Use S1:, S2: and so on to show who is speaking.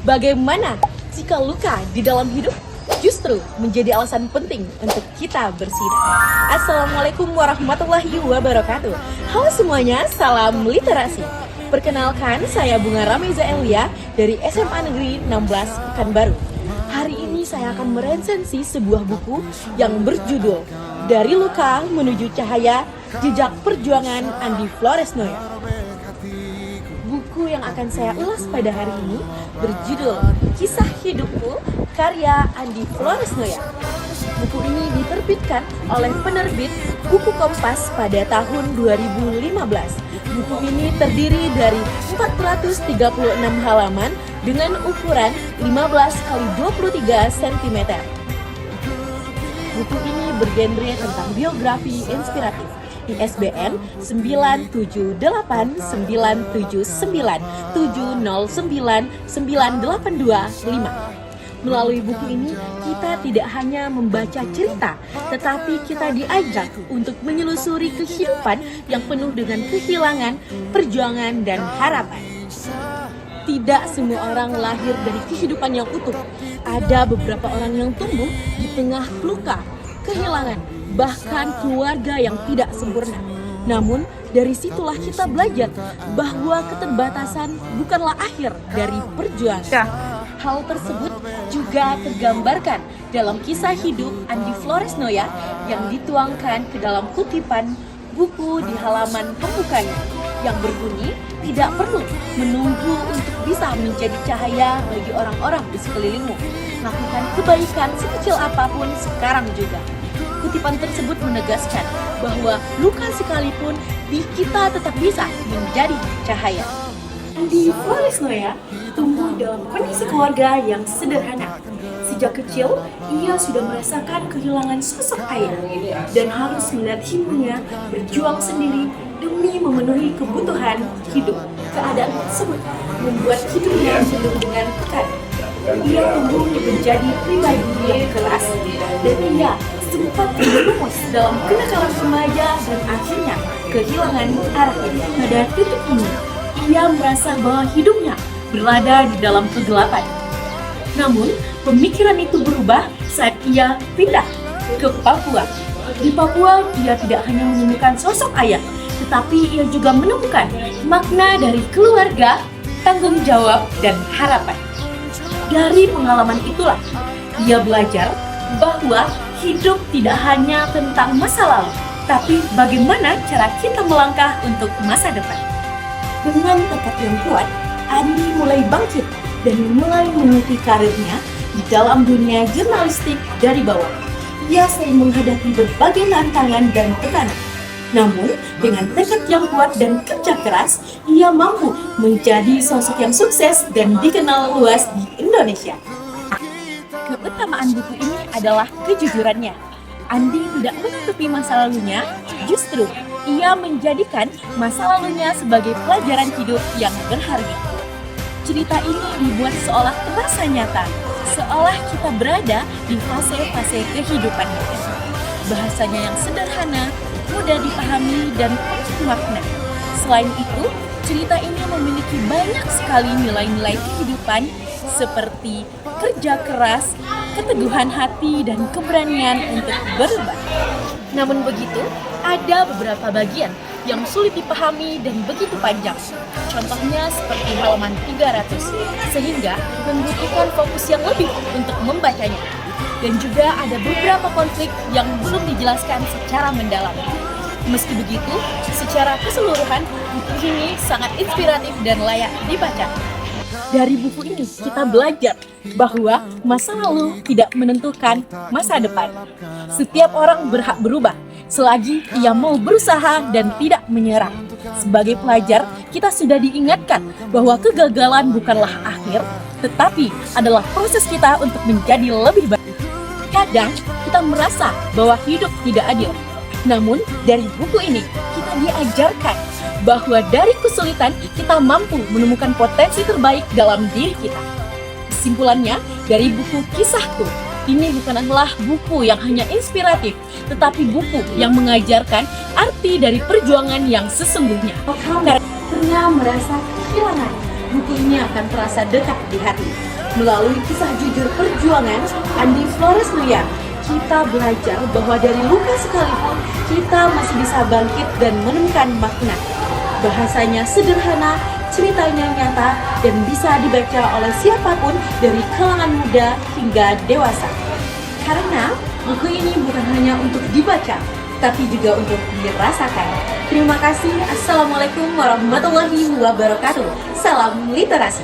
S1: Bagaimana jika luka di dalam hidup justru menjadi alasan penting untuk kita bersinar? Assalamualaikum warahmatullahi wabarakatuh. Halo semuanya, salam literasi. Perkenalkan, saya Bunga Rameza Elia dari SMA Negeri 16 Pekanbaru. Hari ini saya akan meresensi sebuah buku yang berjudul Dari Luka Menuju Cahaya, Jejak Perjuangan Andi Flores Noya. Buku yang akan saya ulas pada hari ini berjudul Kisah Hidupku, karya Andi Flores Noya. Buku ini diterbitkan oleh penerbit Buku Kompas pada tahun 2015. Buku ini terdiri dari 436 halaman dengan ukuran 15 x 23 cm. Buku ini bergenre tentang biografi inspiratif. ISBN 9789970998255. Melalui buku ini, kita tidak hanya membaca cerita, tetapi kita diajak untuk menyelusuri kehidupan yang penuh dengan kehilangan, perjuangan, dan harapan. Tidak semua orang lahir dari kehidupan yang utuh. Ada beberapa orang yang tumbuh di tengah luka, kehilangan, bahkan keluarga yang tidak sempurna. Namun, dari situlah kita belajar bahwa keterbatasan bukanlah akhir dari perjuangan. Hal tersebut juga tergambarkan dalam kisah hidup Andi Flores Noya yang dituangkan ke dalam kutipan buku di halaman pembukanya yang berbunyi, tidak perlu menunggu untuk bisa menjadi cahaya bagi orang-orang di sekelilingmu. Lakukan kebaikan sekecil apapun sekarang juga. Kutipan tersebut menegaskan bahwa luka sekalipun kita tetap bisa menjadi cahaya. Andi Flores Noya tumbuh dalam kondisi keluarga yang sederhana. Sejak kecil, ia sudah merasakan kehilangan sosok ayah dan harus melihat ibunya berjuang sendiri demi memenuhi kebutuhan hidup. Keadaan tersebut membuat hidupnya penuh dengan tekanan. Ia tumbuh menjadi pribadi yang keras dan ia sempat terjerumus dalam kenakalan remaja dan akhirnya kehilangan arahnya. Pada titik ini, ia merasa bahwa hidupnya berada di dalam kegelapan. Namun, pemikiran itu berubah saat ia pindah ke Papua. Di Papua, ia tidak hanya menemukan sosok ayah, tetapi ia juga menemukan makna dari keluarga, tanggung jawab, dan harapan. Dari pengalaman itulah, ia belajar bahwa hidup tidak hanya tentang masa lalu, tapi bagaimana cara kita melangkah untuk masa depan. Dengan tekad yang kuat, Andi mulai bangkit dan mulai meniti karirnya di dalam dunia jurnalistik dari bawah. Ia sering menghadapi berbagai tantangan dan tekanan. Namun, dengan tekad yang kuat dan kerja keras, ia mampu menjadi sosok yang sukses dan dikenal luas di Indonesia. Keutamaan buku ini adalah kejujurannya. Andi tidak menutupi masa lalunya, justru ia menjadikan masa lalunya sebagai pelajaran hidup yang berharga. Cerita ini dibuat seolah terasa nyata, seolah kita berada di fase-fase kehidupan kita. Bahasanya yang sederhana, mudah dipahami, dan penuh makna. Selain itu, cerita ini memiliki banyak sekali nilai-nilai kehidupan seperti kerja keras, keteguhan hati, dan keberanian untuk berubah. Namun begitu, ada beberapa bagian yang sulit dipahami dan begitu panjang. Contohnya seperti halaman 300, sehingga membutuhkan fokus yang lebih untuk membacanya. Dan juga ada beberapa konflik yang belum dijelaskan secara mendalam. Meski begitu, secara keseluruhan, buku ini sangat inspiratif dan layak dibaca. Dari buku ini kita belajar bahwa masa lalu tidak menentukan masa depan. Setiap orang berhak berubah selagi ia mau berusaha dan tidak menyerah. Sebagai pelajar, kita sudah diingatkan bahwa kegagalan bukanlah akhir, tetapi adalah proses kita untuk menjadi lebih baik. Kadang kita merasa bahwa hidup tidak adil. Namun, dari buku ini kita diajarkan bahwa dari kesulitan kita mampu menemukan potensi terbaik dalam diri kita. Kesimpulannya, dari buku Kisahku, ini bukanlah buku yang hanya inspiratif, tetapi buku yang mengajarkan arti dari perjuangan yang sesungguhnya. Karena merasa kehilangan, buku ini akan terasa dekat di hati. Melalui kisah jujur perjuangan Andi Flores Ria, kita belajar bahwa dari luka sekalipun kita masih bisa bangkit dan menemukan makna. Bahasanya sederhana, ceritanya nyata, dan bisa dibaca oleh siapapun dari kalangan muda hingga dewasa. Karena buku ini bukan hanya untuk dibaca, tapi juga untuk dirasakan. Terima kasih. Assalamualaikum warahmatullahi wabarakatuh. Salam literasi.